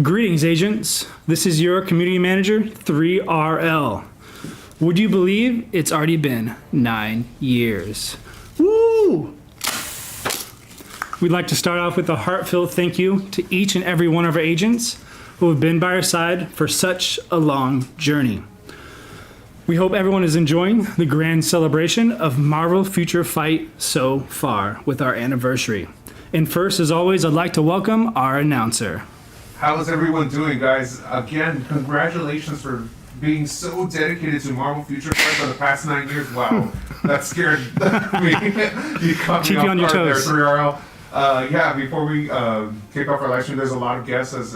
Greetings, agents. This is your community manager, 3RL. Would you believe it's already been 9 years? Woo! We'd like to start off with a heartfelt thank you to each and every one of our agents who have been by our side for such a long journey. We hope everyone is enjoying the grand celebration of Marvel Future Fight so far with our anniversary. And first, as always, I'd like to welcome our announcer. How is everyone doing, guys? Again, congratulations for being so dedicated to Marvel Future Fight for the past 9 years. Wow, that scared me. You caught me Keep you on your toes. there, 3RL. Before we kick off our live stream, there's a lot of guests. There's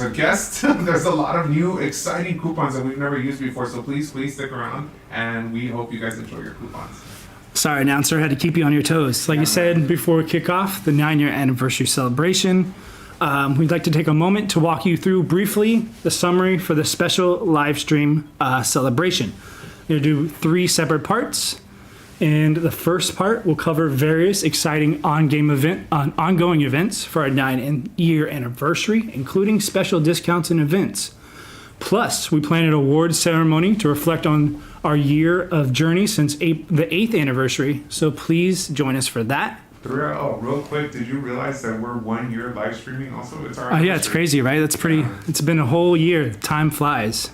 a guest. There's a lot of new, exciting coupons that we've never used before. So please stick around, and we hope you guys enjoy your coupons. Sorry, announcer, had to keep you on your toes. Like you said, before we kick off the 9-year anniversary celebration, we'd like to take a moment to walk you through briefly the summary for the special live stream celebration. We're going to do 3 separate parts, and the first part will cover various exciting ongoing events for our 9-year anniversary, including special discounts and events. Plus, we plan an awards ceremony to reflect on our year of journey since the 8th anniversary, so please join us for that. 3RL, real quick, did you realize that we're 1 year live streaming also? It's our yeah, it's crazy, right? That's pretty, It's been a whole year. Time flies.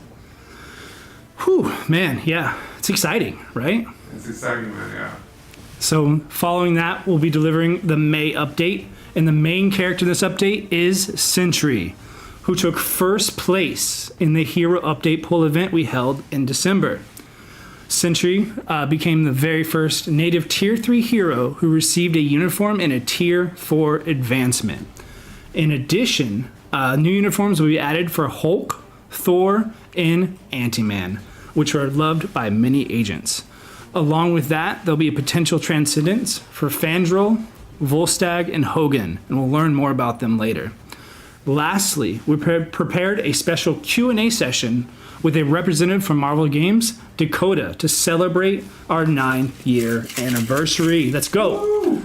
Whew, man, yeah. It's exciting, right? It's exciting, man, yeah. So following that, we'll be delivering the May update. And the main character in this update is Sentry, who took first place in the Hero Update Poll event we held in December. Sentry became the very first native Tier 3 hero who received a uniform and a Tier 4 advancement. In addition, new uniforms will be added for Hulk, Thor, and Ant-Man, which are loved by many agents. Along with that, there'll be a potential transcendence for Fandral, Volstagg, and Hogan, and we'll learn more about them later. Lastly, we prepared a special Q&A session with a representative from Marvel Games, Dakota, to celebrate our 9th year anniversary. Let's go. Woo!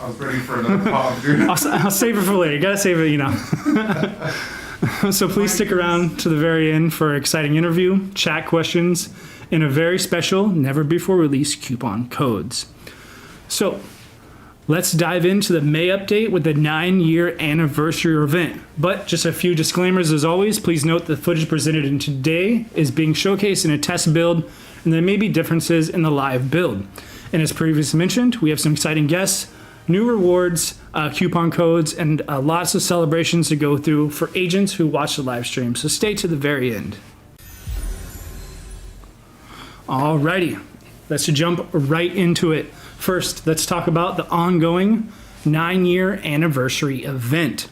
I was ready for another pop, dude. I'll save it for later. You gotta save it, you know. So please stick around to the very end for an exciting interview, chat questions, and a very special, never-before-released coupon codes. So let's dive into the May update with the 9-year anniversary event. But just a few disclaimers as always. Please note the footage presented in today is being showcased in a test build, and there may be differences in the live build. And as previously mentioned, we have some exciting guests, new rewards, coupon codes, and lots of celebrations to go through for agents who watch the live stream. So stay to the very end. Alrighty, let's jump right into it. First, let's talk about the ongoing 9-year anniversary event.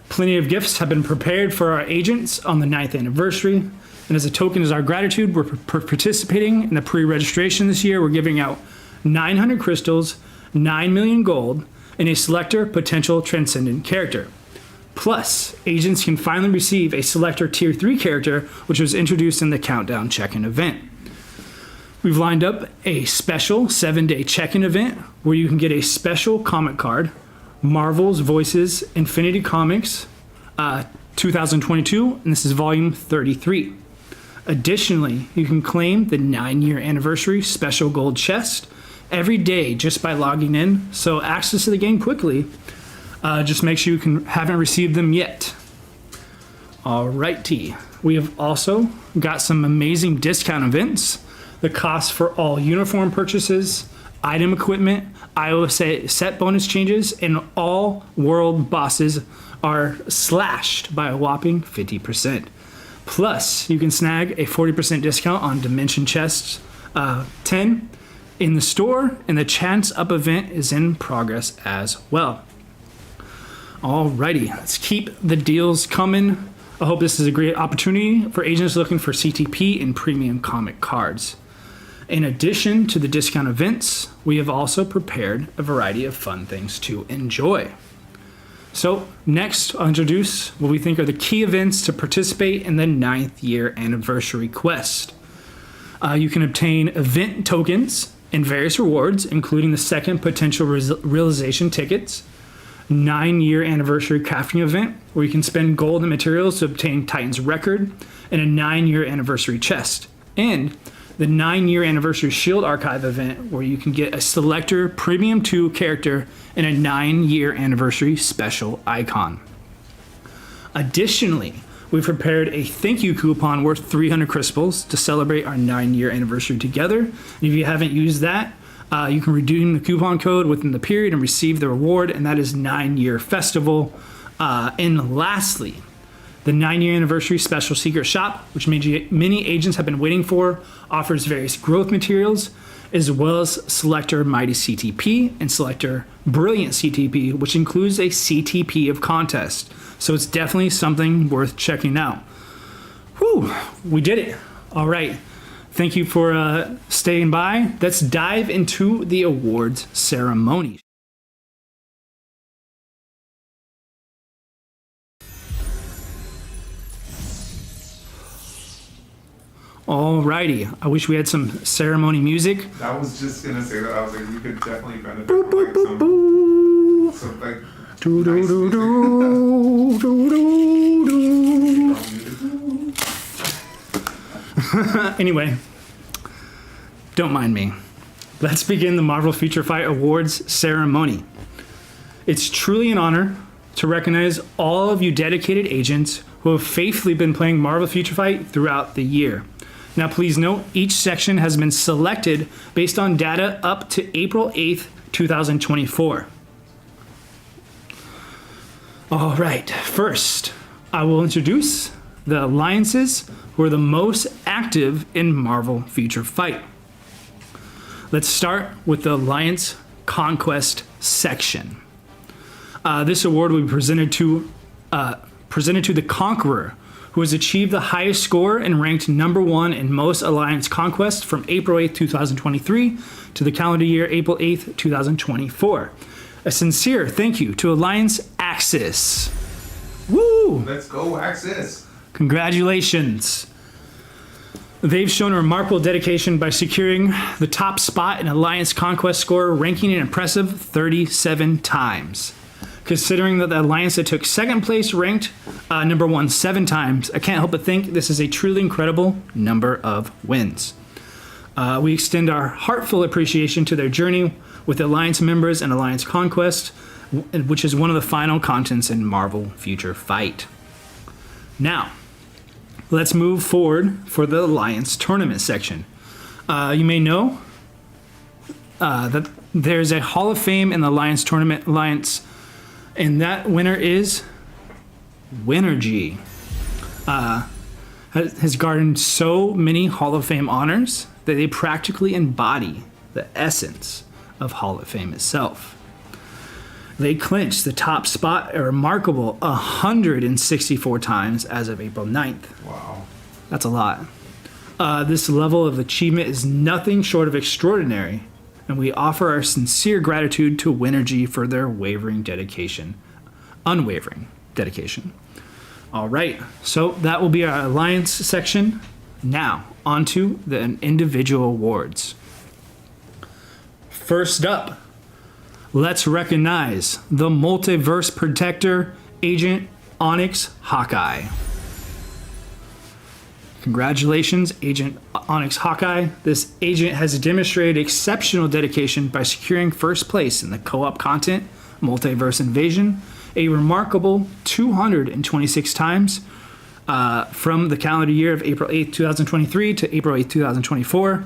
Plenty of gifts have been prepared for our agents on the 9th anniversary, and as a token of our gratitude, we're participating in the pre-registration this year. We're giving out 900 crystals, 9 million gold, and a selector potential transcendent character. Plus, agents can finally receive a selector Tier 3 character, which was introduced in the Countdown Check-In event. We've lined up a special 7-day check-in event where you can get a special comic card, Marvel's Voices Infinity Comics 2022, and this is volume 33. Additionally, you can claim the 9-year anniversary special gold chest every day just by logging in, so access to the game quickly. Just make sure you haven't received them yet. Alrighty, we have also got some amazing discount events. The cost for all uniform purchases, item equipment, Iowa set bonus changes, and all world bosses are slashed by a whopping 50%. Plus, you can snag a 40% discount on Dimension Chests 10 in the store, and the Chance Up event is in progress as well. Alrighty, let's keep the deals coming. I hope this is a great opportunity for agents looking for CTP and premium comic cards. In addition to the discount events, we have also prepared a variety of fun things to enjoy. So next, I'll introduce what we think are the key events to participate in the 9th year anniversary quest. You can obtain event tokens and various rewards, including the second potential realization tickets, 9-year anniversary crafting event where you can spend gold and materials to obtain Titan's record, and a 9-year anniversary chest. And the 9-year anniversary shield archive event where you can get a selector premium 2 character and a 9-year anniversary special icon. Additionally, we've prepared a thank you coupon worth 300 crystals to celebrate our 9-year anniversary together. And if you haven't used that, you can redeem the coupon code within the period and receive the reward, and that is 9-year festival. And lastly, the 9-year anniversary special secret shop, which many agents have been waiting for, offers various growth materials, as well as selector mighty CTP and selector brilliant CTP, which includes a CTP of contest. So it's definitely something worth checking out. Whew, we did it. All right. Thank you for staying by. Let's dive into the awards ceremony. Alrighty. I wish we had some ceremony music. I was just gonna say that. I was like, you could definitely benefit Boop, from boop, like boop, boop. some like Do, do, nice do, music. do, do, do, do. Anyway, don't mind me. Let's begin the Marvel Feature Fight Awards ceremony. It's truly an honor to recognize all of you dedicated agents who have faithfully been playing Marvel Feature Fight throughout the year. Now, please note, each section has been selected based on data up to April 8th, 2024. All right, first, I will introduce the alliances who are the most active in Marvel Feature Fight. Let's start with the Alliance Conquest section. This award will be presented to the Conqueror, who has achieved the highest score and ranked #1 in most Alliance Conquest from April 8th, 2023 to the calendar year April 8th, 2024. A sincere thank you to Alliance Axis. Woo! Let's go, Axis. Congratulations. They've shown a remarkable dedication by securing the top spot in Alliance Conquest score, ranking an impressive 37 times. Considering that the Alliance that took second place ranked #1 7 times, I can't help but think this is a truly incredible number of wins. We extend our heartfelt appreciation to their journey with Alliance members and Alliance Conquest, which is one of the final contents in Marvel Future Fight. Now, let's move forward for the Alliance Tournament section. You may know that there's a Hall of Fame in the Alliance Tournament Alliance, and that winner is Winergy. Has garnered so many Hall of Fame honors that they practically embody the essence of Hall of Fame itself. They clinched the top spot a remarkable 164 times as of April 9th. Wow. That's a lot. This level of achievement is nothing short of extraordinary, and we offer our sincere gratitude to Winergy for their unwavering dedication. All right, so that will be our Alliance section. Now, onto the individual awards. First up, let's recognize the Multiverse Protector, Agent Onyx Hawkeye. Congratulations, Agent Onyx Hawkeye. This agent has demonstrated exceptional dedication by securing first place in the co-op content Multiverse Invasion, a remarkable 226 times from the calendar year of April 8th, 2023 to April 8th, 2024.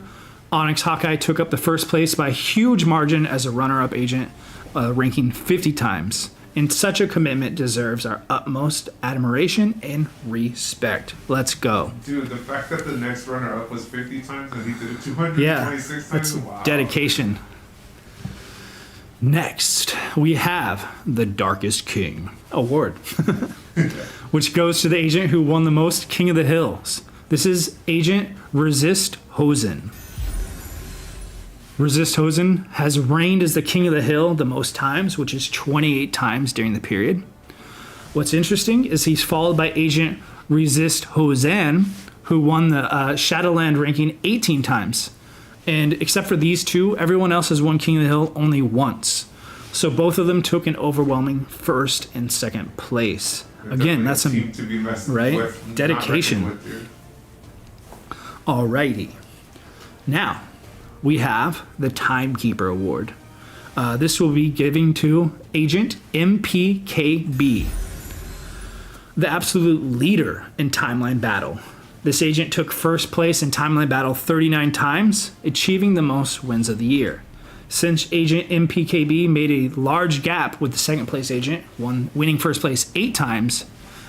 Onyx Hawkeye took up the first place by a huge margin as a runner-up agent, ranking 50 times. And such a commitment deserves our utmost admiration and respect. Let's go. Dude, the fact that the next runner-up was 50 times and he did it 226 that's times, wow. dedication. Next, we have the Darkest King Award, which goes to the agent who won the most King of the Hills. This is Agent Resist Hosen. Resist Hosen has reigned as the King of the Hill the most times, which is 28 times during the period. What's interesting is he's followed by Agent Resist Hosen, who won the Shadowland ranking 18 times. And except for these two, everyone else has won King of the Hill only once. So both of them took an overwhelming first and second place. Again, that's some team to be messing right with, not dedication. reckoned with, dude. Alrighty. Now, we have the Timekeeper Award. This will be given to Agent MPKB, the absolute leader in Timeline Battle. This agent took first place in Timeline Battle 39 times, achieving the most wins of the year. Since Agent MPKB made a large gap with the second place agent, winning first place 8 times,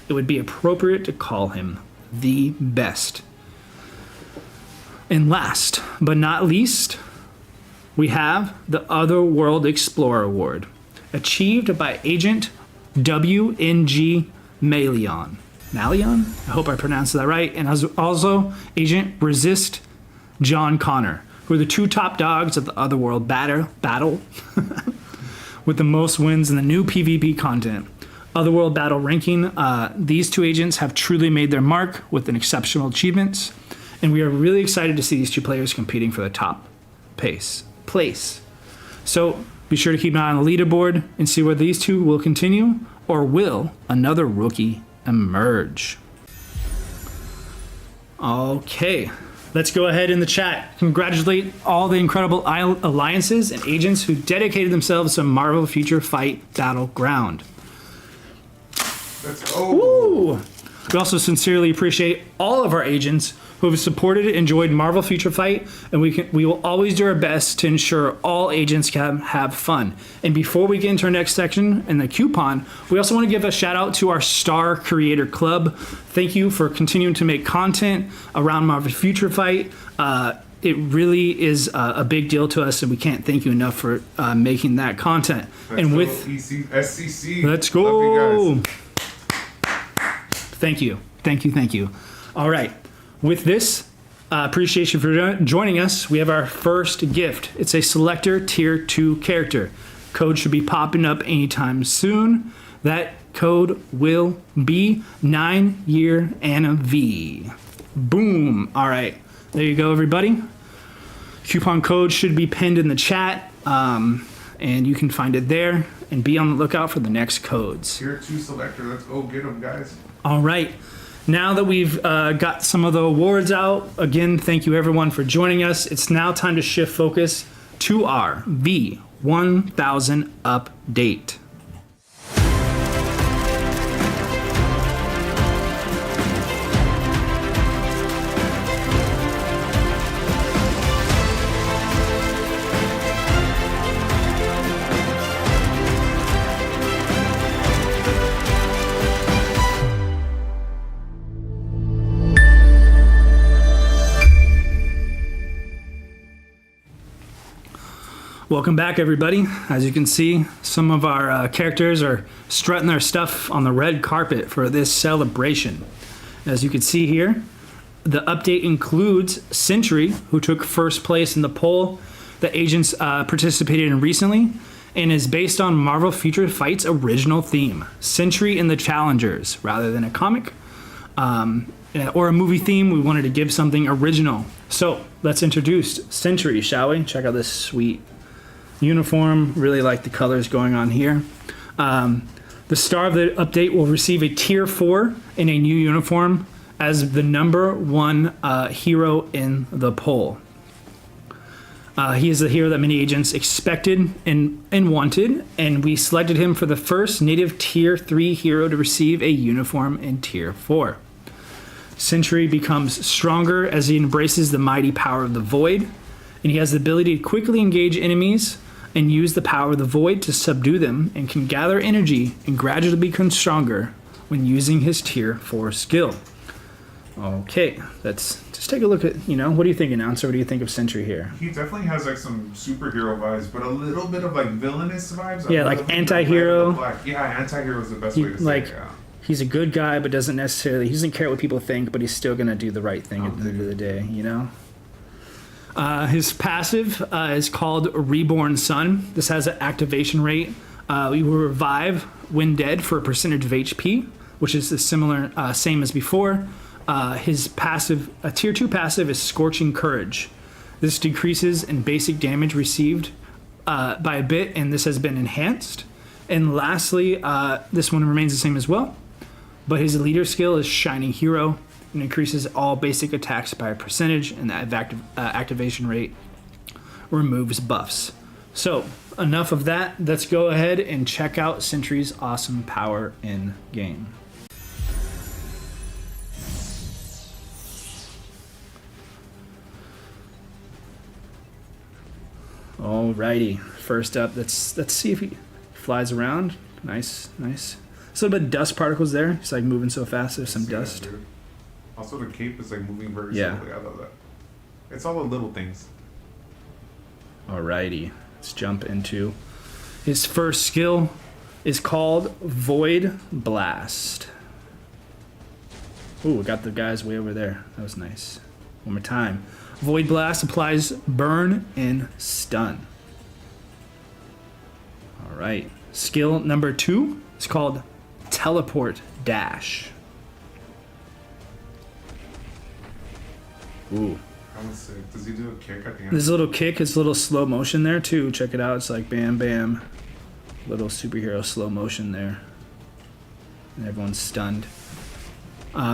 it would be appropriate to call him the best. And last but not least, we have the Otherworld Explorer Award, achieved by Agent WNG Malion. Malion? I hope I pronounced that right. And also Agent Resist John Connor, who are the 2 top dogs of the Otherworld battle with the most wins in the new PvP content. Otherworld Battle ranking, these 2 agents have truly made their mark with an exceptional achievements, and we are really excited to see these 2 players competing for the top place. So be sure to keep an eye on the leaderboard and see whether these 2 will continue or will another rookie emerge. Okay, let's go ahead in the chat. Congratulate all the incredible alliances and agents who dedicated themselves to Marvel Future Fight Battleground. Let's go. Woo! We also sincerely appreciate all of our agents who have supported and enjoyed Marvel Future Fight, and we will always do our best to ensure all agents can have fun. And before we get into our next section and the coupon, we also want to give a shout out to our Star Creator Club. Thank you for continuing to make content around Marvel Future Fight. It really is a big deal to us, and we can't thank you enough for making that content. Let's and go, with SCC. let's go. Love you guys. Thank you. All right. With this, appreciation for joining us. We have our first gift. It's a Selector Tier 2 character. Code should be popping up anytime soon. That code will be 9-year Anna V. Boom. All right. There you go, everybody. Coupon code should be pinned in the chat, and you can find it there. And be on the lookout for the next codes. Tier 2 Selector. Let's go get them, guys. All right. Now that we've got some of the awards out, again, thank you everyone for joining us. It's now time to shift focus to our V1000 update. Welcome back, everybody. As you can see, some of our characters are strutting their stuff on the red carpet for this celebration. As you can see here, the update includes Sentry, who took first place in the poll that agents participated in recently, and is based on Marvel Future Fight's original theme, Sentry and the Challengers. Rather than a comic or a movie theme, we wanted to give something original. So let's introduce Sentry, shall we? Check out this sweet uniform. Really like the colors going on here. The star of the update will receive a tier 4 in a new uniform as the #1 hero in the poll. He is the hero that many agents expected and wanted, and we selected him for the first native tier 3 hero to receive a uniform in tier 4. Sentry becomes stronger as he embraces the mighty power of the Void, and he has the ability to quickly engage enemies and use the power of the Void to subdue them, and can gather energy and gradually become stronger when using his tier 4 skill. Okay, let's just take a look at, what do you think, announcer? What do you think of Sentry here? He definitely has like some superhero vibes, but a little bit of like villainous vibes. Yeah, like anti-hero. Yeah, anti-hero is the best way to say it. Yeah. He's a good guy, but he doesn't care what people think, but he's still going to do the right thing at the end of the day, His passive is called Reborn Sun. This has an activation rate. You will revive when dead for a percentage of HP, which is the same as before. His passive, a tier 2 passive, is Scorching Courage. This decreases in basic damage received by a bit, and this has been enhanced. And lastly, this one remains the same as well, but his leader skill is Shining Hero and increases all basic attacks by a percentage, and the activation rate removes buffs. So enough of that. Let's go ahead and check out Sentry's awesome power in game. Alrighty, first up, let's see if he flies around. Nice. There's a little bit of dust particles there. He's like moving so fast. There's some dust. Dude. Also, the cape is like moving very Yeah. slowly. I love that. It's all the little things. Alrighty, let's jump into his first skill. Is called Void Blast. Ooh, we got the guys way over there. That was nice. One more time. Void Blast applies burn and stun. All right. Skill number 2 is called Teleport Dash. Ooh. That was sick. Does he do a kick at the end? This little kick is a little slow motion there too. Check it out. It's like bam, bam. Little superhero slow motion there. And everyone's stunned.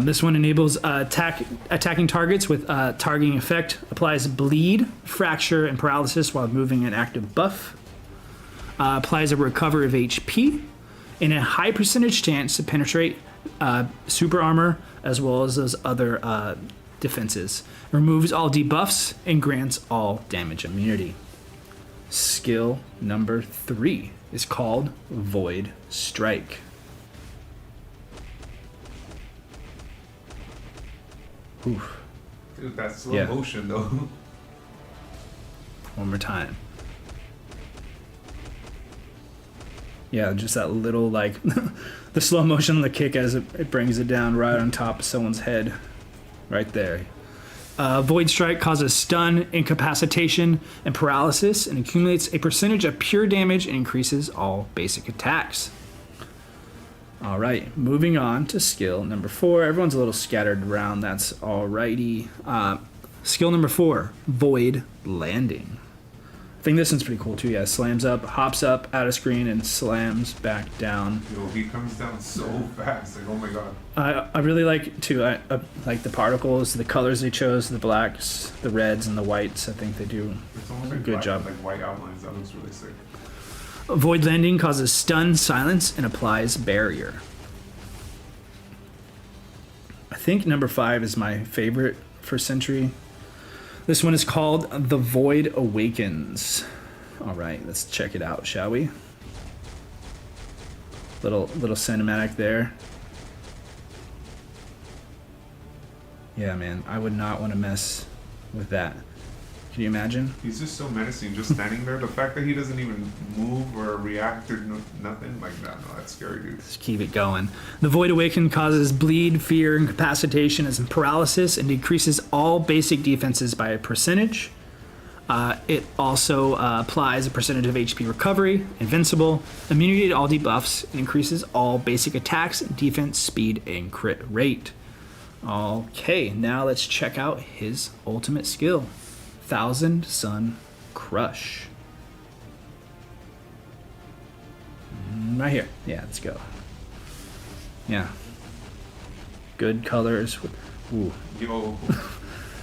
This one enables attacking targets with targeting effect. Applies bleed, fracture, and paralysis while moving an active buff. Applies a recovery of HP. And a high percentage chance to penetrate super armor as well as those other defenses. Removes all debuffs and grants all damage immunity. Skill number 3 is called Void Strike. Oof. Dude, that's slow Yeah. motion though. One more time. Yeah, just that little like the slow motion on the kick as it brings it down right on top of someone's head. Right there. Void Strike causes stun, incapacitation, and paralysis, and accumulates a percentage of pure damage and increases all basic attacks. All right, moving on to skill number 4. Everyone's a little scattered around. That's alrighty. Skill number 4, Void Landing. I think this one's pretty cool too. Yeah, slams up, hops up out of screen, and slams back down. Yo, he comes down so fast. Like, oh my god. I really like too. I like the particles, the colors they chose, the blacks, the reds, and the whites. I think they do It's almost like good black, job. like white outlines. That looks really sick. Void Landing causes stun, silence, and applies barrier. I think number 5 is my favorite for Sentry. This one is called The Void Awakens. All right, let's check it out, shall we? Little cinematic there. Yeah, man, I would not want to mess with that. Can you imagine? He's just so menacing, just standing there. The fact that he doesn't even move or react or nothing, like that, no, that's scary, dude. Just keep it going. The Void Awaken causes bleed, fear, incapacitation, and paralysis, and decreases all basic defenses by a percentage. It also applies a percentage of HP recovery, invincible, immunity to all debuffs, and increases all basic attacks, defense, speed, and crit rate. Okay, now let's check out his ultimate skill. 1000 Sun Crush. Right here. Yeah, let's go. Yeah. Good colors. Ooh. Yo.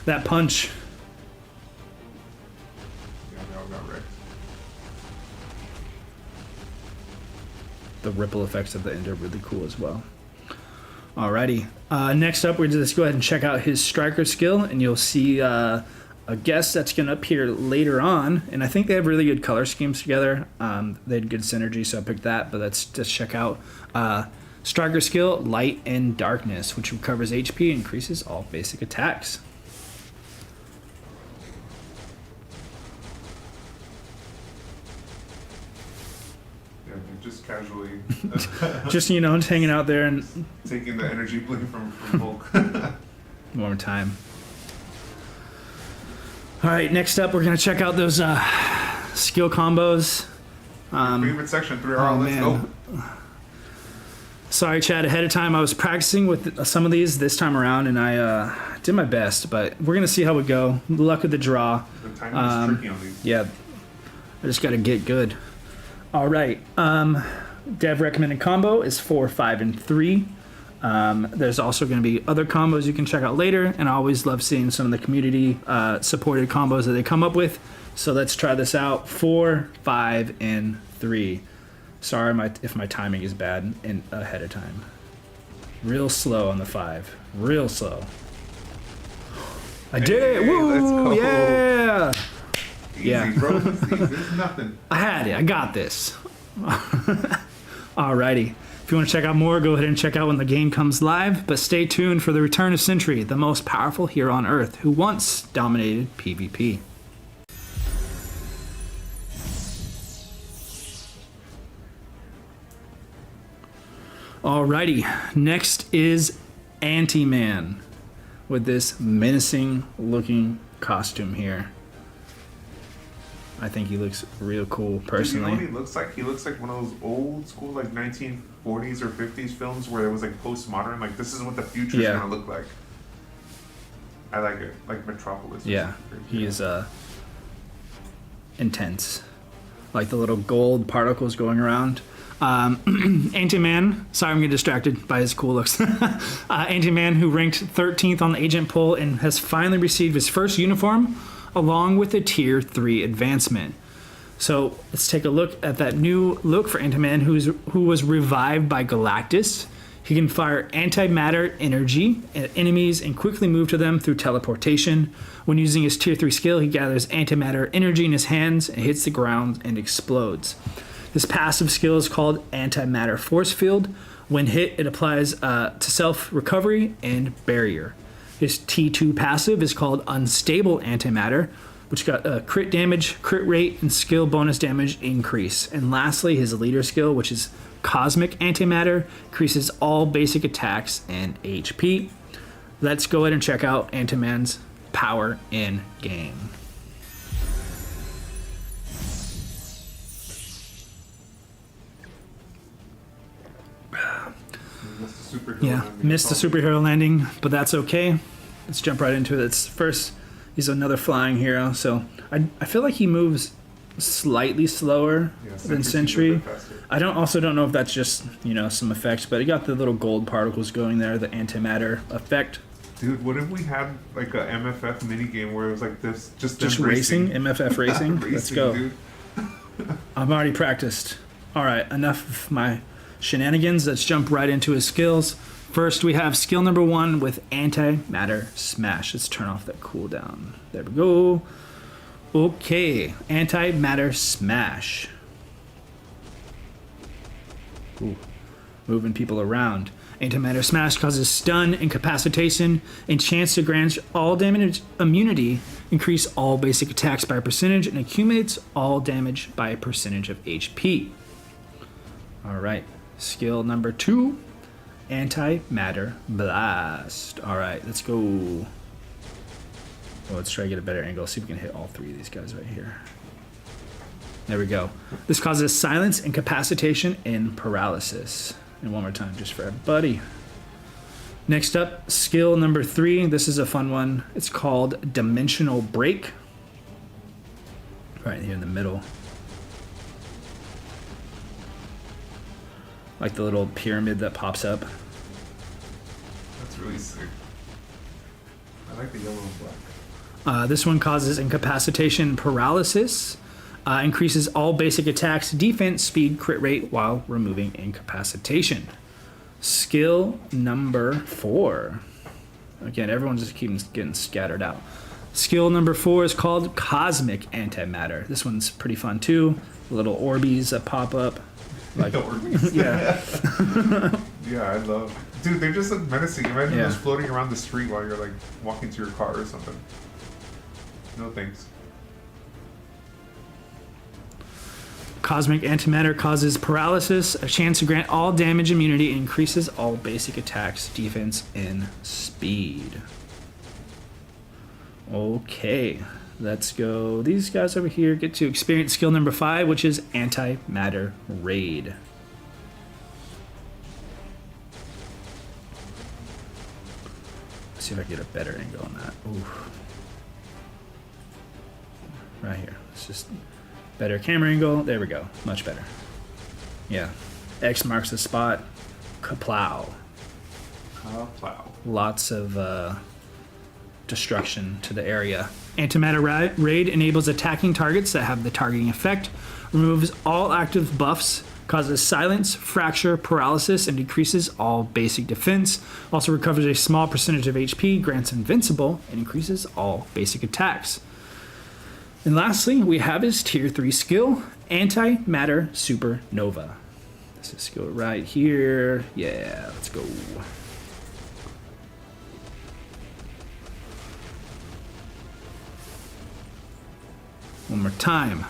That punch. Yeah, they all got wrecked. The ripple effects of the end are really cool as well. Alrighty. Next up, we're just go ahead and check out his striker skill, and you'll see a guest that's going to appear later on. And I think they have really good color schemes together. They had good synergy, so I picked that. But let's just check out striker skill, Light and Darkness, which recovers HP and increases all basic attacks. Yeah, just casually Just, hanging out there and taking the energy blink from Hulk. one more time. All right, next up, we're going to check out those skill combos. Favorite section, 3R, let's go. Sorry, Chad, ahead of time. I was practicing with some of these this time around, and I did my best, but we're going to see how we go. Luck of the draw. The timing is tricky on these. Yeah. I just gotta get good. All right. Dev recommended combo is 4, 5, and 3. There's also going to be other combos you can check out later, and I always love seeing some of the community supported combos that they come up with. So let's try this out. 4, 5, and 3. Sorry if my timing is bad in ahead of time. Real slow on the 5. Real slow. I did it! Woo! Let's go. Yeah! Easy, Yeah. bro. There's nothing. I had it. I got this. Alrighty. If you want to check out more, go ahead and check out when the game comes live. But stay tuned for the return of Sentry, the most powerful hero on Earth, who once dominated PvP. Alrighty. Next is Ant-Man with this menacing looking costume here. I think he looks real cool, personally. Dude, you know what he looks like? He looks like one of those old school, like 1940s or 50s films where it was like postmodern. Like, this is what the future is gonna look like. I like it, like Metropolis. Yeah, he is intense. Like the little gold particles going around. Ant-Man, sorry I'm getting distracted by his cool looks. Ant-Man, who ranked 13th on the agent poll and has finally received his first uniform along with a tier 3 advancement. So let's take a look at that new look for Ant-Man, who was revived by Galactus. He can fire antimatter energy at enemies and quickly move to them through teleportation. When using his tier 3 skill, he gathers antimatter energy in his hands and hits the ground and explodes. His passive skill is called Antimatter Force Field. When hit, it applies to self-recovery and barrier. His T2 passive is called Unstable Antimatter, which got crit damage, crit rate, and skill bonus damage increase. And lastly, his leader skill, which is Cosmic Antimatter, increases all basic attacks and HP. Let's go ahead and check out Ant-Man's power in game. Missed the superhero landing, but that's okay. Let's jump right into it. He's another flying hero, so I feel like he moves slightly slower than Sentry. I don't know if that's just some effects, but he got the little gold particles going there, the antimatter effect. Dude, what if we had like a MFF minigame where it was like this, just racing? MFF racing? Let's go. Dude. I'm already practiced. All right, enough of my shenanigans. Let's jump right into his skills. First, we have skill number 1 with Antimatter Smash. Let's turn off that cooldown. There we go. Okay, Antimatter Smash. Ooh, moving people around. Antimatter Smash causes stun, incapacitation, and chance to grant all damage immunity, increase all basic attacks by a percentage, and accumulates all damage by a percentage of HP. All right, skill number 2. Antimatter Blast. All right, let's go. Well, let's try to get a better angle. See if we can hit all 3 of these guys right here. There we go. This causes silence, incapacitation, and paralysis. And one more time, just for everybody. Next up, skill number 3. This is a fun one. It's called Dimensional Break. Right here in the middle. Like the little pyramid that pops up. That's really sick. I like the yellow and black. This one causes incapacitation, paralysis, increases all basic attacks, defense, speed, crit rate while removing incapacitation. Skill number 4. Again, everyone's just keeping getting scattered out. Skill number 4 is called Cosmic Antimatter. This one's pretty fun too. Little Orbeez that pop up. Like, yeah. Yeah, I love. Dude, they just look menacing. Imagine Yeah. just floating around the street while you're like walking to your car or something. No thanks. Cosmic Antimatter causes paralysis, a chance to grant all damage immunity, and increases all basic attacks, defense, and speed. Okay, let's go. These guys over here get to experience skill number 5, which is Antimatter Raid. Let's see if I can get a better angle on that. Ooh. Right here. Let's just Better camera angle. There we go. Much better. Yeah. X marks the spot. Kaplow. Plow. Lots of destruction to the area. Antimatter Raid enables attacking targets that have the targeting effect, removes all active buffs, causes silence, fracture, paralysis, and decreases all basic defense. Also recovers a small percentage of HP, grants invincible, and increases all basic attacks. And lastly, we have his tier 3 skill, Antimatter Supernova. This is skill right here. Yeah, let's go. One more time.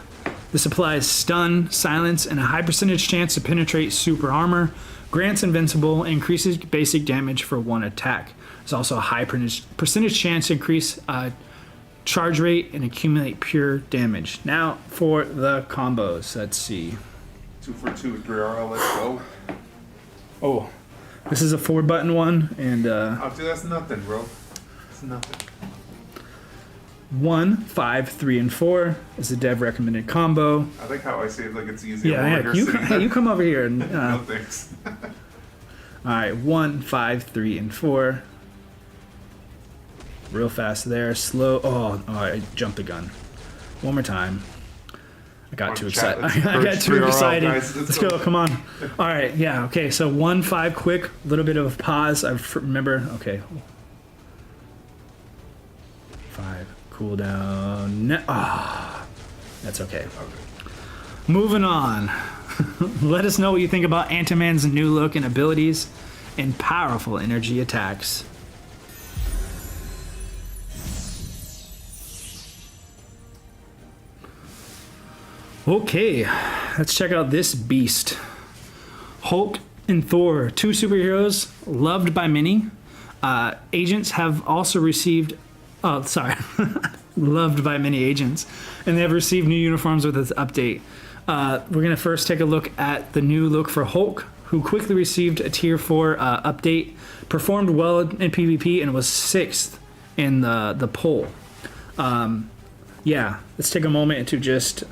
This applies stun, silence, and a high percentage chance to penetrate super armor, grants invincible, and increases basic damage for 1 attack. There's also a high percentage chance to increase charge rate and accumulate pure damage. Now for the combos. Let's see. 2 for 2, 3RL, let's go. Oh, this is a 4-button one, and Oh, dude, that's nothing, bro. It's nothing. 1, 5, 3, and 4 is the dev recommended combo. I like how I say it like it's easy. Yeah, you come over here and No thanks. all right, 1, 5, 3, and 4. Real fast there, slow. Oh, I jumped the gun. One more time. I got too excited. I got too excited. Let's go. Come on. All right. Yeah. Okay. So 1, 5, quick. A little bit of a pause. I remember. Okay. 5. Cool down. That's okay. Moving on. Let us know what you think about Ant-Man's new look and abilities and powerful energy attacks. Okay, let's check out this beast. Hulk and Thor, 2 superheroes loved by many. Agents have also received, loved by many agents, and they have received new uniforms with this update. We're gonna first take a look at the new look for Hulk, who quickly received a tier 4 update, performed well in PvP, and was 6th in the poll. Yeah, let's take a moment to just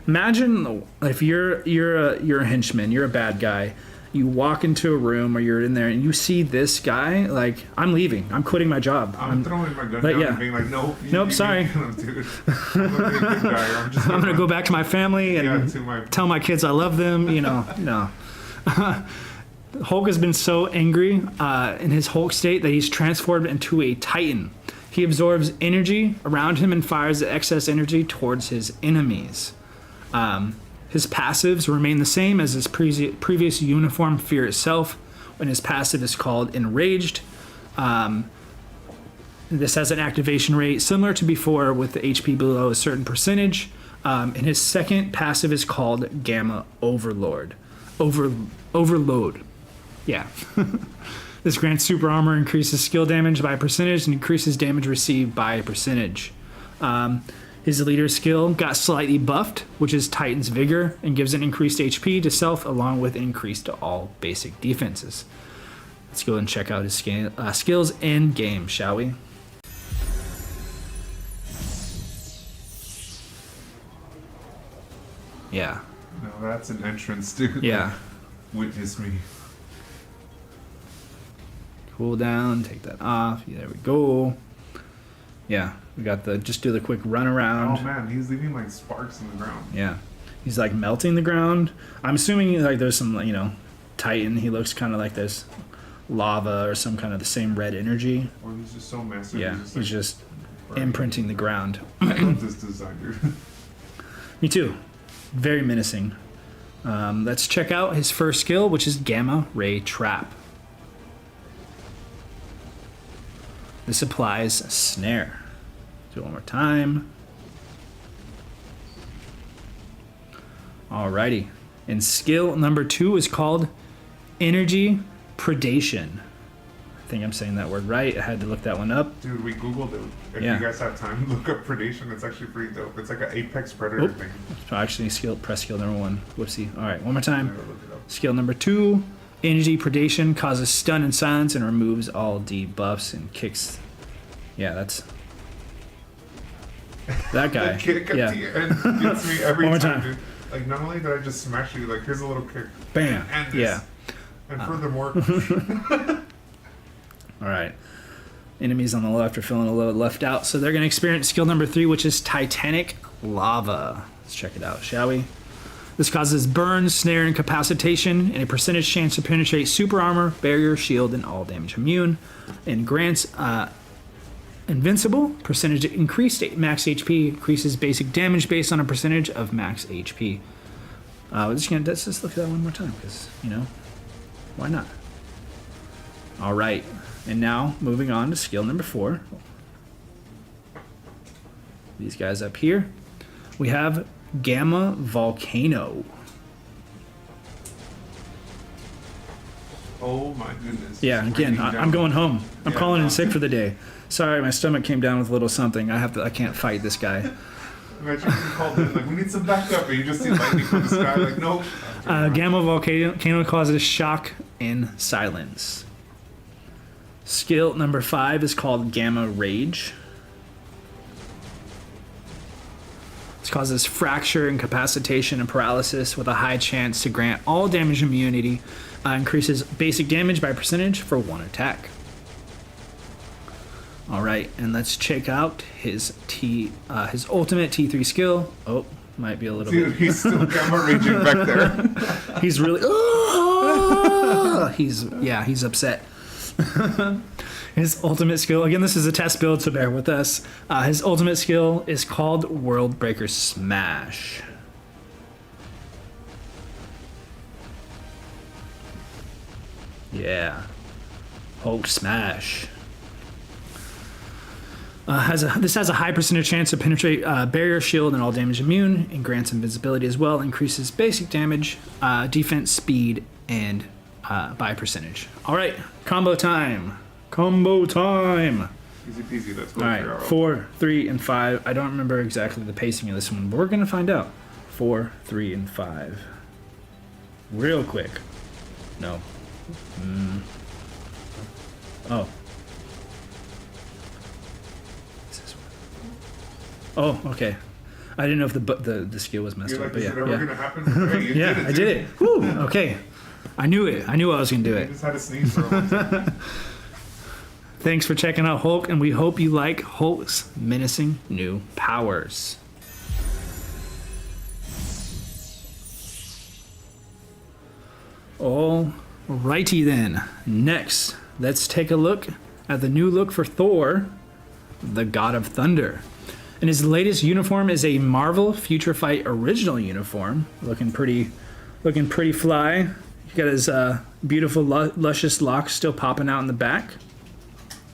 imagine if you're a henchman, you're a bad guy. You walk into a room or you're in there and you see this guy, like, I'm leaving. I'm quitting my job. I'm throwing my gun down and being like, nope, sorry. Dude, I'm gonna go back to my family and tell my kids I love them. No. Hulk has been so angry in his Hulk state that he's transformed into a Titan. He absorbs energy around him and fires the excess energy towards his enemies. His passives remain the same as his previous uniform, Fear Itself, when his passive is called Enraged. This has an activation rate similar to before with the HP below a certain percentage. And his second passive is called Gamma Overload. Overload. Yeah. This grants super armor, increases skill damage by a percentage, and increases damage received by a percentage. His leader skill got slightly buffed, which is Titan's Vigor, and gives an increased HP to self along with increase to all basic defenses. Let's go and check out his skills in game, shall we? Yeah. No, that's an entrance, dude. Yeah. Witness me. Cool down, take that off. Yeah, there we go. Yeah, we got just do the quick run around. Oh man, he's leaving like sparks in the ground. Yeah. He's like melting the ground. I'm assuming like there's some, Titan. He looks kind of like there's lava or some kind of the same red energy. Or he's just so massive. Yeah, he's just imprinting the ground. I love this design, dude. Me too. Very menacing. Let's check out his first skill, which is Gamma Ray Trap. This applies Snare. Do it one more time. Alrighty. And skill number 2 is called Energy Predation. I think I'm saying that word right. I had to look that one up. Dude, we Googled it. If you guys have time, look up Predation. It's actually pretty dope. It's like an Apex Predator thing. So actually, press skill number 1. Whoopsie. Alright, one more time. Skill number 2. Energy Predation causes stun and silence and removes all debuffs and kicks. Yeah, that's... That guy. Kick Yeah. at the end gets me every One more time, time. dude. Like, not only did I just smash you, like, here's a little kick. Bam. And this. Yeah. And furthermore, All right. Enemies on the left are feeling a little left out, so they're going to experience skill number 3, which is Titanic Lava. Let's check it out, shall we? This causes burn, snare, incapacitation, and a percentage chance to penetrate super armor, barrier, shield, and all damage immune. And grants invincible, percentage increased max HP, increases basic damage based on a percentage of max HP. Let's just look at that one more time, because, you know, why not? All right. And now, moving on to skill number 4. These guys up here. We have Gamma Volcano. oh my goodness. Yeah, It's again, raining I'm down. going home. I'm Yeah, calling no. in sick for the day. Sorry, my stomach came down with a little something. I can't fight this guy. Imagine if you called in, like, we need some backup, and you just see lightning from the sky, like, nope. Gamma Volcano causes shock and silence. Skill number 5 is called Gamma Rage. This causes fracture, incapacitation, and paralysis with a high chance to grant all damage immunity. Increases basic damage by percentage for 1 attack. All right, and let's check out his ultimate T3 skill. Oh, might be a little Dude, he's still gamma raging back there. bit. He's really. He's upset. His ultimate skill, again, this is a test build, so bear with us. His ultimate skill is called World Breaker Smash. Yeah. Hulk Smash. This has a high percentage chance to penetrate barrier, shield, and all damage immune, and grants invincibility as well. Increases basic damage, defense, speed, and by percentage. All right, combo time. Combo time. Easy peasy, let's go. All right, 4, 3, and 5. I don't remember exactly the pacing of this one, but we're gonna find out. 4, 3, and 5. Real quick. No. Oh. Oh, okay. I didn't know if the skill was messed You're up, like, but is it yeah, ever yeah. gonna happen? Hey, you Yeah, did it, I did dude. it. Woo, okay. I knew it. I knew I was gonna do You it. just had to sneeze for a long time. Thanks for checking out Hulk, and we hope you like Hulk's menacing new powers. Alrighty then. Next, let's take a look at the new look for Thor, the God of Thunder. And his latest uniform is a Marvel Future Fight original uniform, looking pretty fly. He got his beautiful, luscious locks still popping out in the back.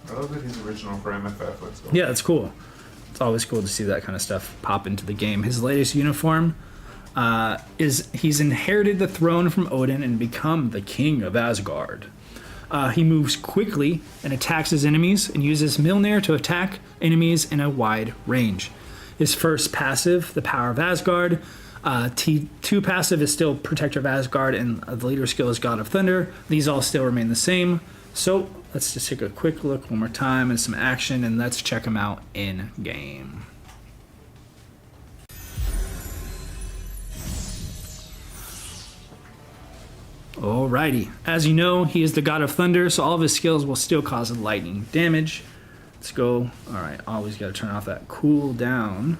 I love that he's original for MFF. Let's go. Yeah, that's cool. It's always cool to see that kind of stuff pop into the game. His latest uniform is he's inherited the throne from Odin and become the king of Asgard. He moves quickly and attacks his enemies and uses Mjolnir to attack enemies in a wide range. His first passive, the Power of Asgard. T2 passive is still Protector of Asgard, and the leader skill is God of Thunder. These all still remain the same. So let's just take a quick look one more time and some action, and let's check them out in game. Alrighty, as you know, he is the God of Thunder, so all of his skills will still cause lightning damage. Let's go. Alright, always got to turn off that cool down.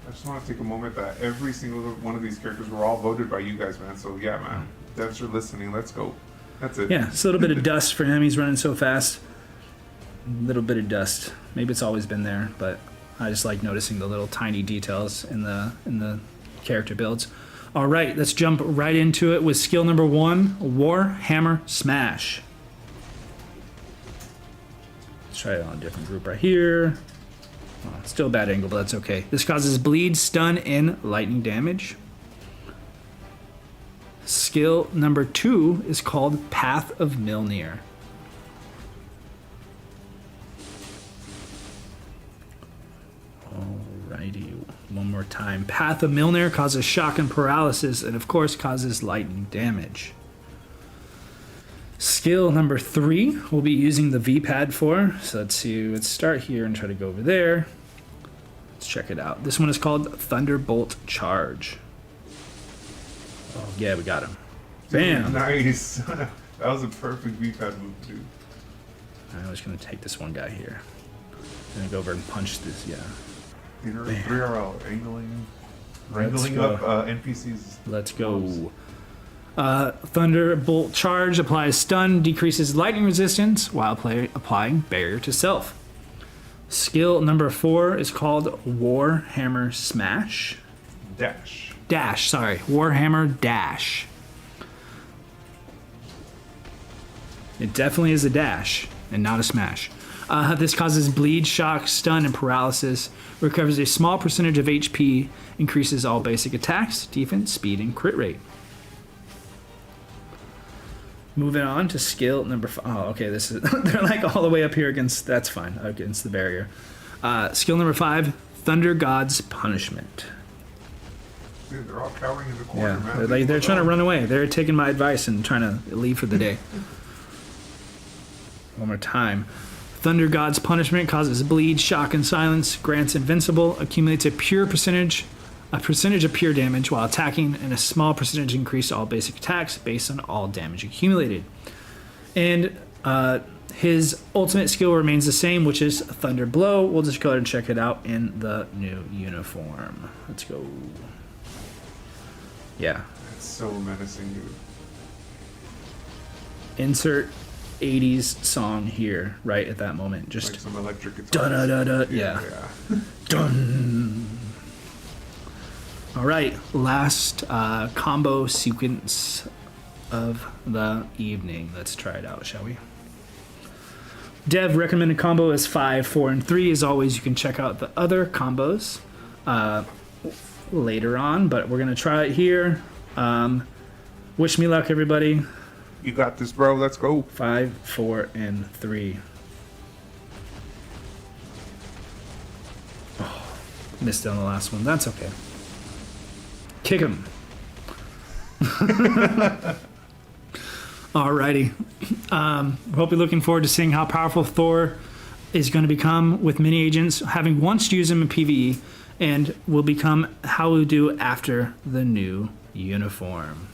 I just want to take a moment that every single one of these characters were all voted by you guys, man. So yeah, man. Devs are listening. Let's go. That's it. Yeah, it's a little bit of dust for him. He's running so fast. A little bit of dust. Maybe it's always been there, but I just like noticing the little tiny details in the character builds. All right, let's jump right into it with skill number 1, War Hammer Smash. Let's try it on a different group right here. Oh, still a bad angle, but that's okay. This causes bleed, stun, and lightning damage. Skill number 2 is called Path of Mjolnir. Alrighty, one more time. Path of Mjolnir causes shock and paralysis, and of course causes lightning damage. Skill number 3, we'll be using the V-pad for. So let's see, let's start here and try to go over there. Let's check it out. This one is called Thunderbolt Charge. Oh, yeah, we got him. Bam! Nice. That was a perfect V-pad move, dude. I'm just going to take this one guy here. I'm going to go over and punch this, yeah. 3RL, angling Let's up go. NPCs. Let's go. Thunderbolt Charge applies stun, decreases lightning resistance while applying barrier to self. Skill number 4 is called Warhammer Smash. Dash, sorry. Warhammer Dash. It definitely is a dash and not a smash. This causes bleed, shock, stun, and paralysis. Recovers a small percentage of HP. Increases all basic attacks, defense, speed, and crit rate. Moving on to skill number 5. Oh, okay, this is they're like all the way up here against. That's fine, against the barrier. Skill number 5, Thunder God's Punishment. Dude, they're all cowering in the corner, man. They're trying to run away. They're taking my advice and trying to leave for the day. One more time. Thunder God's Punishment causes bleed, shock, and silence, grants invincible, accumulates a percentage of pure damage while attacking, and a small percentage increase to all basic attacks based on all damage accumulated. And his ultimate skill remains the same, which is Thunder Blow. We'll just go ahead and check it out in the new uniform. Let's go. Yeah. That's so menacing, dude. Insert 80s song here, right at that moment. Just like some electric guitar. Da da da da. Yeah. Dun. All right, last combo sequence of the evening. Let's try it out, shall we? Dev recommended combo is 5, 4, and 3. As always, you can check out the other combos later on, but we're gonna try it here. Wish me luck, everybody. You got this, bro. Let's go. 5, 4, and 3. Oh, missed on the last one. That's okay. Kick him. Alrighty. Hope you're looking forward to seeing how powerful Thor is going to become with mini agents, having once used him in PvE, and will become how we'll do after the new uniform.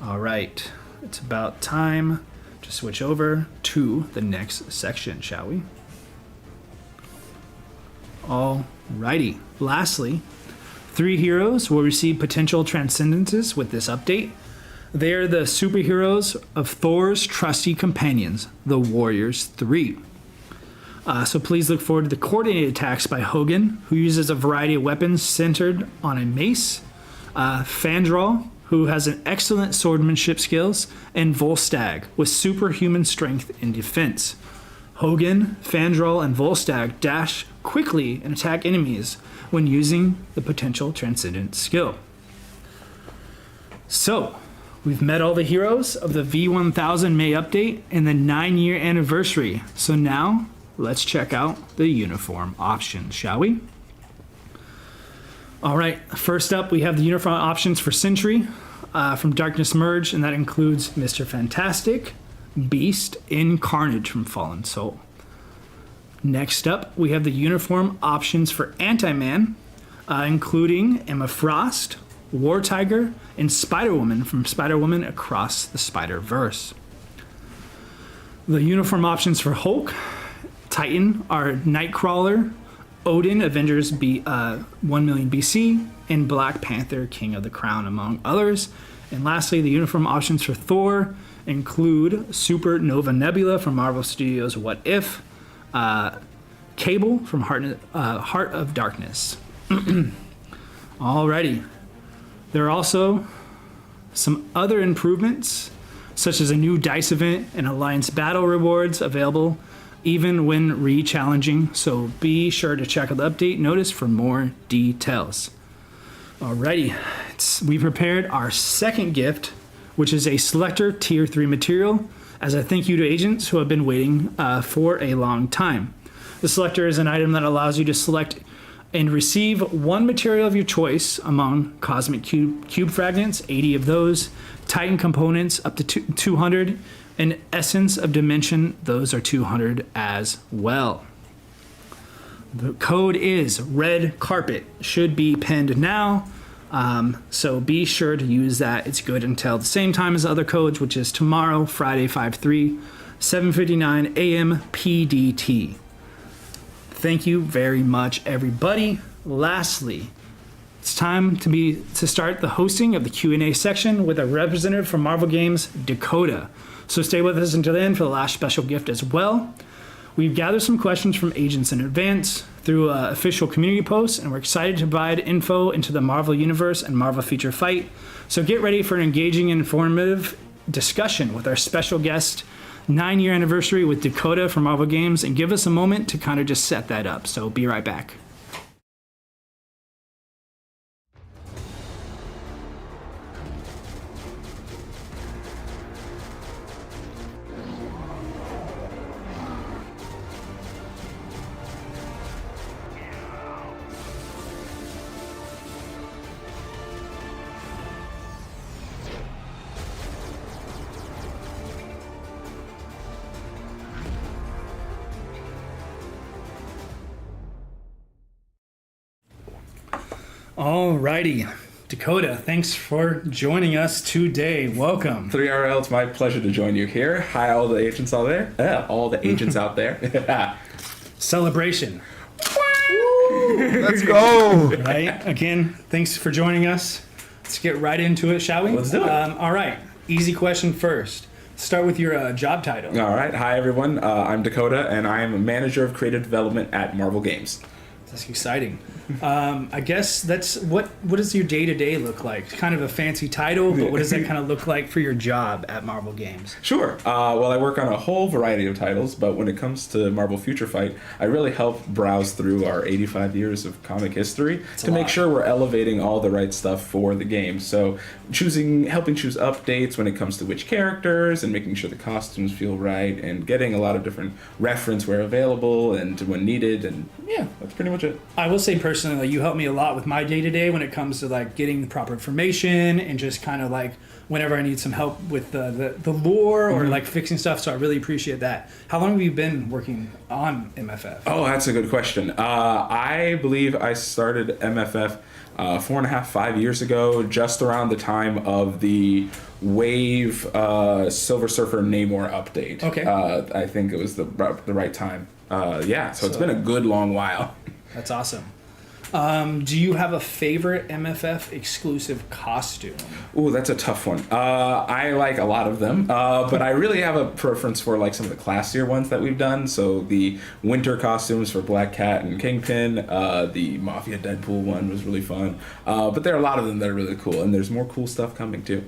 Alright. It's about time to switch over to the next section, shall we? Alrighty. Lastly, 3 heroes will receive potential transcendences with this update. They are the superheroes of Thor's trusty companions, the Warriors 3. So please look forward to the coordinated attacks by Hogan, who uses a variety of weapons centered on a mace, Fandral, who has an excellent swordsmanship skills, and Volstagg with superhuman strength and defense. Hogan, Fandral, and Volstagg dash quickly and attack enemies when using the potential transcendent skill. So, we've met all the heroes of the V1000 May update and the 9-year anniversary. So now, let's check out the uniform options, shall we? All right, first up, we have the uniform options for Sentry from Darkness Merge, and that includes Mr. Fantastic, Beast, and Carnage from Fallen Soul. Next up, we have the uniform options for Anti-Man, including Emma Frost, War Tiger, and Spider-Woman from Spider-Woman Across the Spider-Verse. The uniform options for Hulk, Titan are Nightcrawler, Odin, Avengers 1 million BC, and Black Panther, King of the Crown, among others. And lastly, the uniform options for Thor include Supernova Nebula from Marvel Studios' What If, Cable from Heart of Darkness. Alrighty. There are also some other improvements, such as a new dice event and Alliance battle rewards available even when re-challenging, so be sure to check out the update notice for more details. Alrighty, we prepared our second gift, which is a Selector Tier 3 material, as a thank you to agents who have been waiting for a long time. The Selector is an item that allows you to select and receive one material of your choice among cosmic cube fragments, 80 of those, Titan components up to 200, and essence of dimension, those are 200 as well. The code is red carpet, should be pinned now, so be sure to use that. It's good until the same time as the other codes, which is tomorrow, Friday 5/3, 7:59 a.m. PDT. Thank you very much, everybody. Lastly, it's time to start the hosting of the Q&A section with a representative from Marvel Games, Dakota. So stay with us until then for the last special gift as well. We've gathered some questions from agents in advance through official community posts, and we're excited to provide info into the Marvel Universe and Marvel Future Fight. So get ready for an engaging and informative discussion with our special guest, 9-year anniversary with Dakota from Marvel Games, and give us a moment to kind of just set that up. So be right back. Alrighty, Dakota, thanks for joining us today. Welcome. 3RL, it's my pleasure to join you here. Hi, all the agents out there. All the agents out there. Celebration. Let's go. Right? Again, thanks for joining us. Let's get right into it, shall we? Let's do it. All right. Easy question first. Start with your job title. All right. Hi, everyone. I'm Dakota, and I'm a manager of creative development at Marvel Games. That's exciting. I guess that's what does your day-to-day look like? Kind of a fancy title, but what does that kind of look like for your job at Marvel Games? Sure. Well, I work on a whole variety of titles, but when it comes to Marvel Future Fight, I really help browse through our 85 years of comic history to make sure we're elevating all the right stuff for the game. So helping choose updates when it comes to which characters and making sure the costumes feel right and getting a lot of different reference where available and when needed. And yeah, that's pretty much it. I will say personally, like, you help me a lot with my day-to-day when it comes to like getting the proper information and just kind of like whenever I need some help with the lore or like fixing stuff. So I really appreciate that. How long have you been working on MFF? Oh, that's a good question. I believe I started MFF 4.5 years ago, just around the time of the Wave Silver Surfer Namor update. Okay. I think it was the right time. So it's been a good long while. That's awesome. Do you have a favorite MFF exclusive costume? Ooh, that's a tough one. I like a lot of them, but I really have a preference for like some of the classier ones that we've done. So the winter costumes for Black Cat and Kingpin, the Mafia Deadpool one was really fun. But there are a lot of them that are really cool, and there's more cool stuff coming too.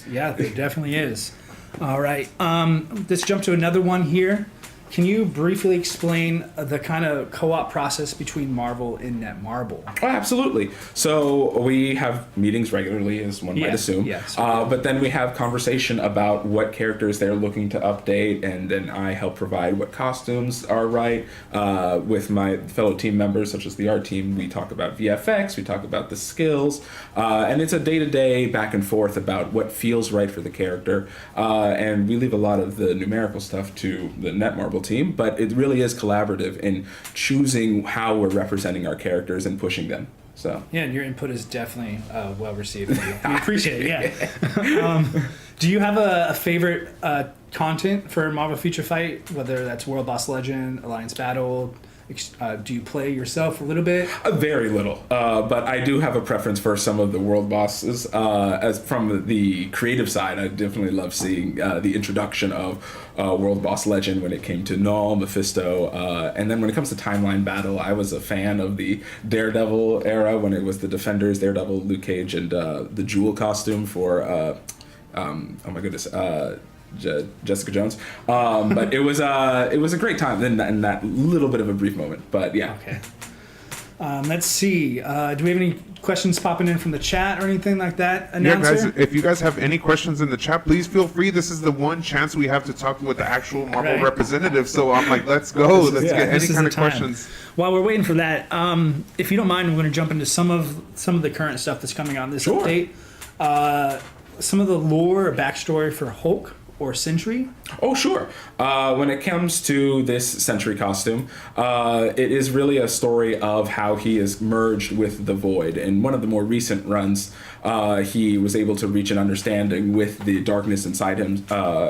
Yeah, there definitely is. All right, let's jump to another one here. Can you briefly explain the kind of co-op process between Marvel and Netmarble? Oh, absolutely. So we have meetings regularly, as one might assume. Yes. But then we have conversation about what characters they're looking to update, and then I help provide what costumes are right. With my fellow team members, such as the art team, we talk about VFX, we talk about the skills, and it's a day-to-day back and forth about what feels right for the character. And we leave a lot of the numerical stuff to the Netmarble team, but it really is collaborative in choosing how we're representing our characters and pushing them. So yeah, and your input is definitely well received. We appreciate it. Yeah. Do you have a favorite content for Marvel Future Fight? Whether that's World Boss Legend, Alliance Battle. Do you play yourself a little bit? Very little, but I do have a preference for some of the world bosses. As from the creative side, I definitely love seeing the introduction of World Boss Legend when it came to Null, Mephisto, and then when it comes to Timeline Battle, I was a fan of the Daredevil era when it was the Defenders, Daredevil, Luke Cage, and the Jewel costume for oh my goodness. Jessica Jones, but it was a great time in that little bit of a brief moment. But yeah. Okay. Let's see. Do we have any questions popping in from the chat or anything like that? Yeah, Announcer? guys, if you guys have any questions in the chat, please feel free. This is the one chance we have to talk with the actual Marvel Right. representative. So I'm like, let's go. Let's Yeah, get this any is kind the of time. questions. While we're waiting for that, if you don't mind, we're going to jump into some of the current stuff that's coming on this Sure. update. Some of the lore or backstory for Hulk or Sentry. Oh, sure. When it comes to this Sentry costume, it is really a story of how he is merged with the Void. In one of the more recent runs, he was able to reach an understanding with the darkness inside him.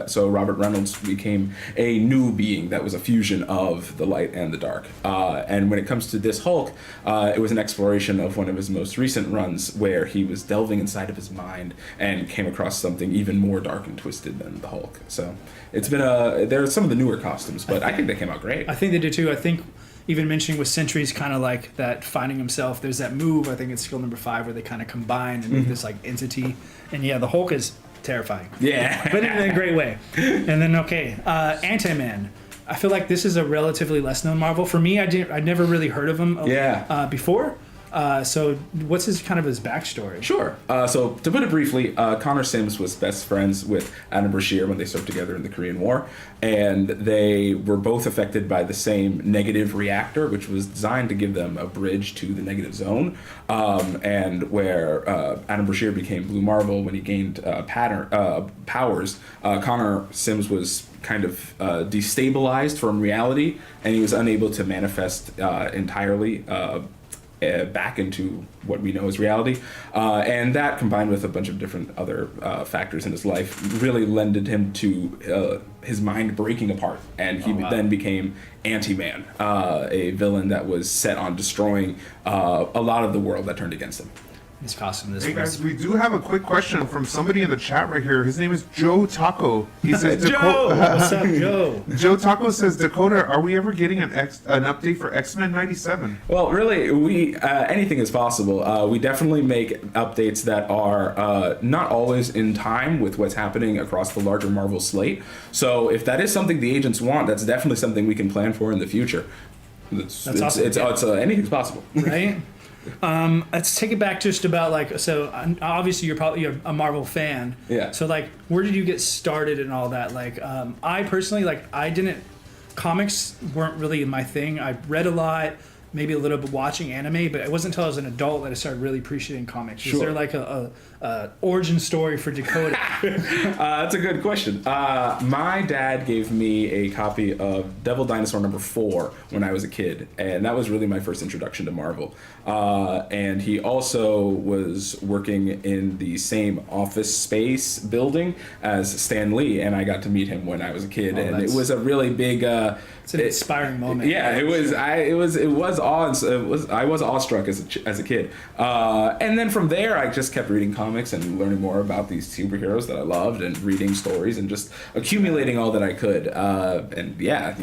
So Robert Reynolds became a new being that was a fusion of the light and the dark. And when it comes to this Hulk, it was an exploration of one of his most recent runs where he was delving inside of his mind and came across something even more dark and twisted than the Hulk. So it's been there are some of the newer costumes, but I think they came out great. I think they did too. I think even mentioning with Sentry's kind of like that finding himself. There's that move, I think it's skill number 5, where they kind of combine and make this like entity. And yeah, the Hulk is terrifying. Yeah. But in a great way. And then, Ant-Man. I feel like this is a relatively less known Marvel. For me, I'd never really heard of him before. So what's his backstory? Sure. So to put it briefly, Connor Sims was best friends with Adam Brashear when they served together in the Korean War, and they were both affected by the same negative reactor, which was designed to give them a bridge to the negative zone, and where Adam Brashear became Blue Marvel when he gained powers. Connor Sims was kind of destabilized from reality, and he was unable to manifest entirely back into what we know as reality, and that combined with a bunch of different other factors in his life really lended him to his mind breaking apart, and he then became Anti-Man, a villain that was set on destroying a lot of the world that turned against him. His costume this Hey was. guys, we do have a quick question from somebody in the chat right here. His name is Joe Taco. He says, Joe! What's up, Joe? Joe Taco says, Dakota, are we ever getting an update for X-Men 97? Well, really, we anything is possible. We definitely make updates that are not always in time with what's happening across the larger Marvel slate. So if that is something the agents want, that's definitely something we can plan for in the future. That's awesome. Anything's possible. Right? Let's take it back just about obviously you're a Marvel fan. Yeah. So where did you get started and all that? I personally comics weren't really my thing. I read a lot, maybe a little bit watching anime, but it wasn't until I was an adult that I started really appreciating comics. Sure. Is there a origin story for Dakota? That's a good question. My dad gave me a copy of Devil Dinosaur number 4 when I was a kid, and that was really my first introduction to Marvel. And he also was working in the same office space building as Stan Lee, and I got to meet him when I was a kid, and it was a really big. It's an inspiring moment. Yeah, it was. I was awestruck as a kid, and then from there I just kept reading comics and learning more about these superheroes that I loved, and reading stories and just accumulating all that I could. And yeah,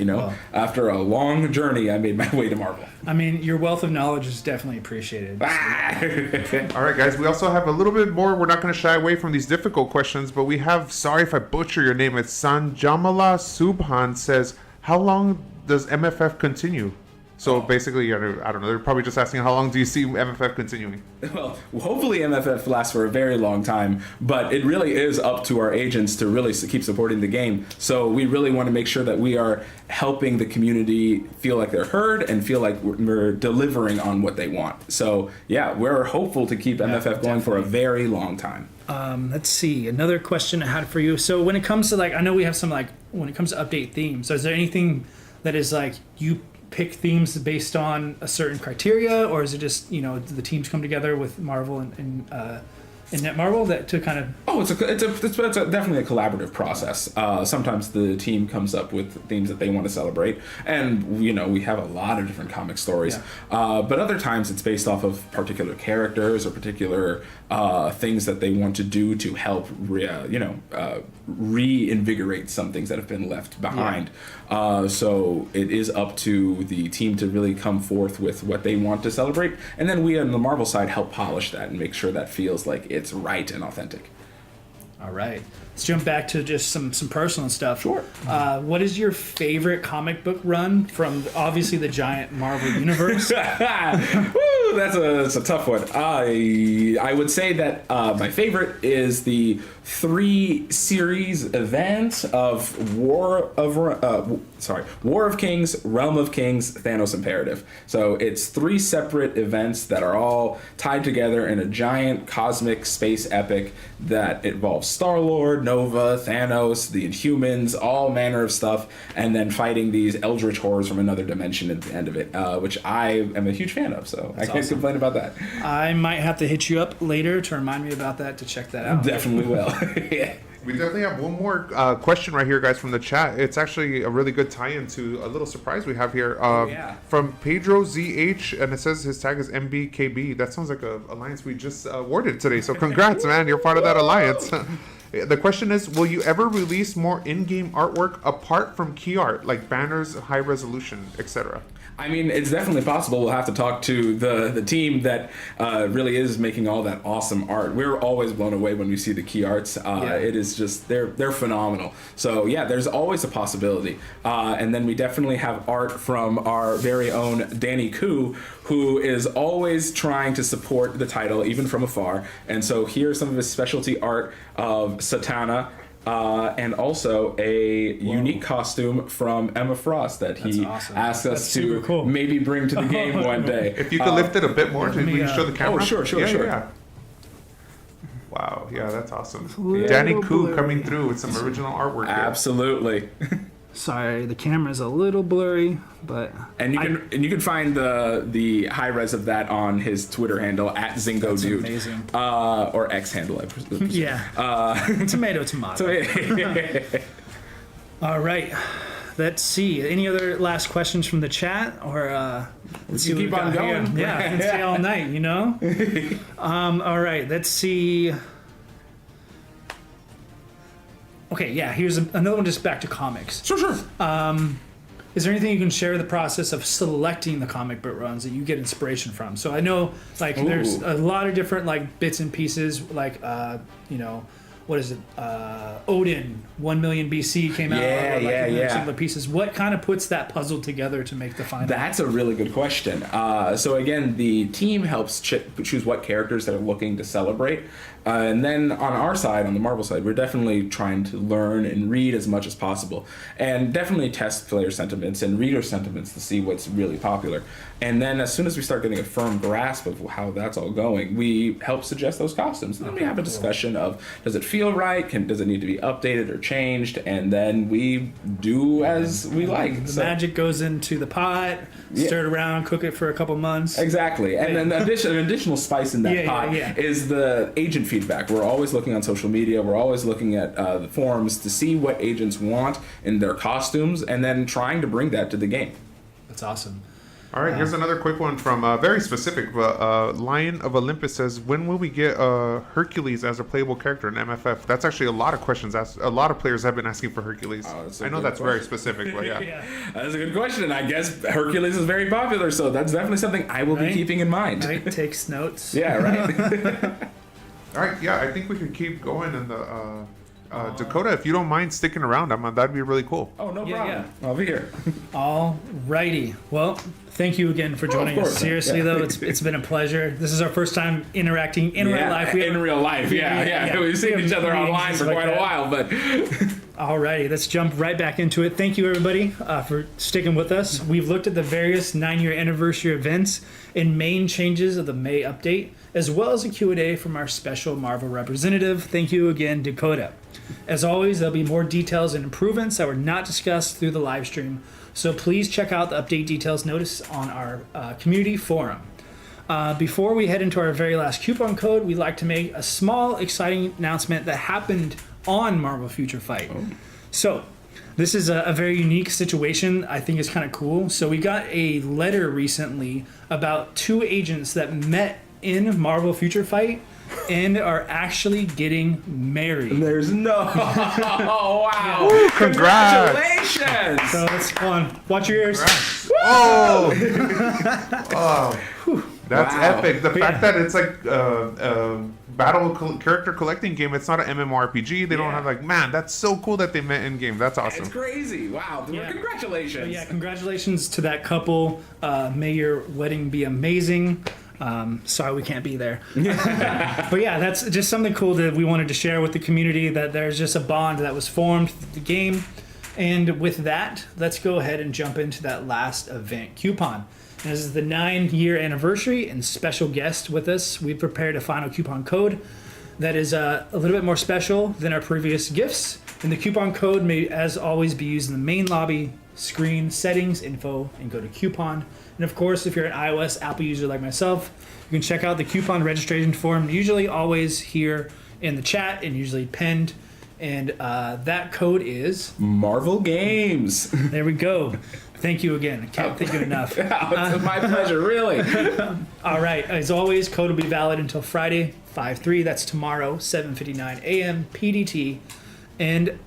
after a long journey, I made my way to Marvel. I mean, your wealth of knowledge is definitely appreciated. All right, guys, we also have a little bit more. We're not going to shy away from these difficult questions, but we have, sorry if I butcher your name, it's Sanjamala Subhan says, how long does MFF continue? So basically, I don't know, they're probably just asking how long do you see MFF continuing? Well, hopefully MFF lasts for a very long time, but it really is up to our agents to really keep supporting the game. So we really want to make sure that we are helping the community feel like they're heard and feel like we're delivering on what they want. So yeah, we're hopeful to keep MFF going for a very long time. Let's see, another question I had for you. So when it comes to I know we have some when it comes to update themes, so is there anything that is you pick themes based on a certain criteria, or is it just the teams come together with Marvel and Netmarvel that to kind of? Oh, it's definitely a collaborative process. Sometimes the team comes up with themes that they want to celebrate, and we have a lot of different comic stories. Yeah. But other times it's based off of particular characters or particular things that they want to do to help reinvigorate some things that have been left behind. Yeah. So it is up to the team to really come forth with what they want to celebrate, and then we on the Marvel side help polish that and make sure that feels like it's right and authentic. All right. Let's jump back to just some personal stuff. Sure. What is your favorite comic book run from obviously the giant Marvel universe? Woo, that's a tough one. I would say that my favorite is the 3 series event of War of Kings, Realm of Kings, Thanos Imperative. So it's 3 separate events that are all tied together in a giant cosmic space epic that involves Star-Lord, Nova, Thanos, the Inhumans, all manner of stuff, and then fighting these eldritch horrors from another dimension at the end of it, which I am a huge fan of, so I can't complain about that. I might have to hit you up later to remind me about that, to check that out. Definitely will. Yeah. We definitely have one more question right here, guys, from the chat. It's actually a really good tie-in to a little surprise we have here. From Pedro ZH, and it says his tag is MBKB. That sounds like a alliance we just awarded today. So congrats, man. You're part of that alliance. The question is, will you ever release more in-game artwork apart from key art, like banners, high resolution, etc.? I mean, it's definitely possible. We'll have to talk to the team that really is making all that awesome art. We're always blown away when we see the key arts. It is just, they're phenomenal. So yeah, there's always a possibility. And then we definitely have art from our very own Danny Koo, who is always trying to support the title, even from afar. And so here's some of his specialty art of Satana, and also a unique costume from Emma Frost that he asked us to maybe bring to the game one day. If you could lift it a bit more, we can show the camera. Oh, sure. Yeah. Wow, yeah, that's awesome. Danny Koo coming through with some original artwork. Absolutely. Sorry, the camera's a little blurry, but and you can find the high res of that on his Twitter handle at ZingoDude. Amazing. Or X handle, I presume. Yeah. Tomato. All right. Let's see. Any other last questions from the chat, or let's see. Keep on going. Here. Yeah, I can stay all night. You know. All right. Let's see. Okay, yeah, here's another one just back to comics. Sure. Is there anything you can share the process of selecting the comic book runs that you get inspiration from? So I know, like, there's a lot of different, like, bits and pieces, like, what is it? Odin, 1 million BC came out. Some of the pieces. What kind of puts that puzzle together to make the final? That's a really good question. So again, the team helps choose what characters they're looking to celebrate. And then on our side, on the Marvel side, we're definitely trying to learn and read as much as possible. And definitely test player sentiments and reader sentiments to see what's really popular. And then as soon as we start getting a firm grasp of how that's all going, we help suggest those costumes. And then we have a discussion of, does it feel right? Does it need to be updated or changed? And then we do as we like. The magic goes into the pot, stir it around, cook it for a couple months. Exactly. And then an additional spice in that pot is the agent feedback. We're always looking on social media. We're always looking at the forums to see what agents want in their costumes and then trying to bring that to the game. That's awesome. All right, here's another quick one from very specific. Lion of Olympus says, when will we get Hercules as a playable character in MFF? That's actually a lot of questions asked. A lot of players have been asking for Hercules. I know that's very specific, but yeah. That's a good question. I guess Hercules is very popular, so that's definitely something I will be keeping in mind. Right, takes notes. Yeah, right. All right, yeah, I think we can keep going in the... Dakota, if you don't mind sticking around, that'd be really cool. Oh, no problem. Yeah. I'll be here. All righty. Well, thank you again for joining us. Seriously, though, it's been a pleasure. This is our first time interacting in real life. We've seen each other online for quite a while, but... Alrighty, let's jump right back into it. Thank you, everybody, for sticking with us. We've looked at the various 9-year anniversary events and main changes of the May update, as well as a Q&A from our special Marvel representative. Thank you again, Dakota. As always, there'll be more details and improvements that were not discussed through the live stream, so please check out the update details notice on our community forum. Before we head into our very last coupon code, we'd like to make a small, exciting announcement that happened on Marvel Future Fight. So, this is a very unique situation. I think it's kind of cool. So we got a letter recently about 2 agents that met in Marvel Future Fight and are actually getting married. There's no... Oh, wow. Ooh, congrats. Congratulations. So let's go on. Watch your ears. Oh. Oh. That's epic. The fact that it's like character collecting game. It's not an MMORPG. They don't have like, man, that's so cool that they met in game. That's awesome. It's crazy. Wow. Yeah. Congratulations. But yeah, congratulations to that couple. May your wedding be amazing. Sorry we can't be there. But yeah, that's just something cool that we wanted to share with the community, that there's just a bond that was formed through the game. And with that, let's go ahead and jump into that last event, Coupon. And this is the 9-year anniversary and special guest with us. We've prepared a final coupon code that is a little bit more special than our previous gifts. And the coupon code may, as always, be used in the main lobby, screen, settings, info, and go to coupon. And of course, if you're an iOS, Apple user like myself, you can check out the coupon registration form, usually always here in the chat and usually pinned. And that code is Marvel Games. There we go. Thank you again. I can't thank you enough. It's my pleasure, really. All right. As always, code will be valid until Friday, 5/3. That's tomorrow, 7:59 a.m. PDT. And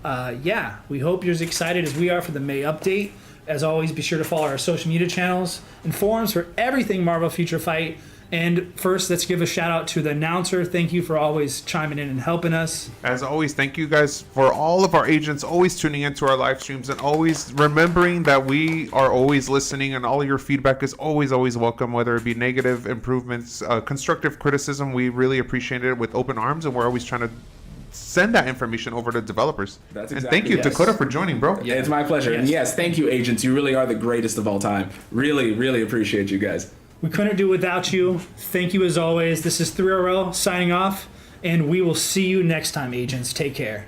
yeah, we hope you're as excited as we are for the May update. As always, be sure to follow our social media channels and forums for everything Marvel Future Fight. And first, let's give a shout out to the announcer. Thank you for always chiming in and helping us. As always, thank you guys for all of our agents always tuning into our live streams and always remembering that we are always listening, and all of your feedback is always welcome, whether it be negative improvements, constructive criticism. We really appreciate it with open arms, and we're always trying to send that information over to developers. That's and exactly, thank you, yes. Dakota, for joining, bro. Yeah, it's my pleasure. Yes. And yes, thank you, agents. You really are the greatest of all time. Really, really appreciate you guys. We couldn't do it without you. Thank you as always. This is 3RL signing off, and we will see you next time, agents. Take care.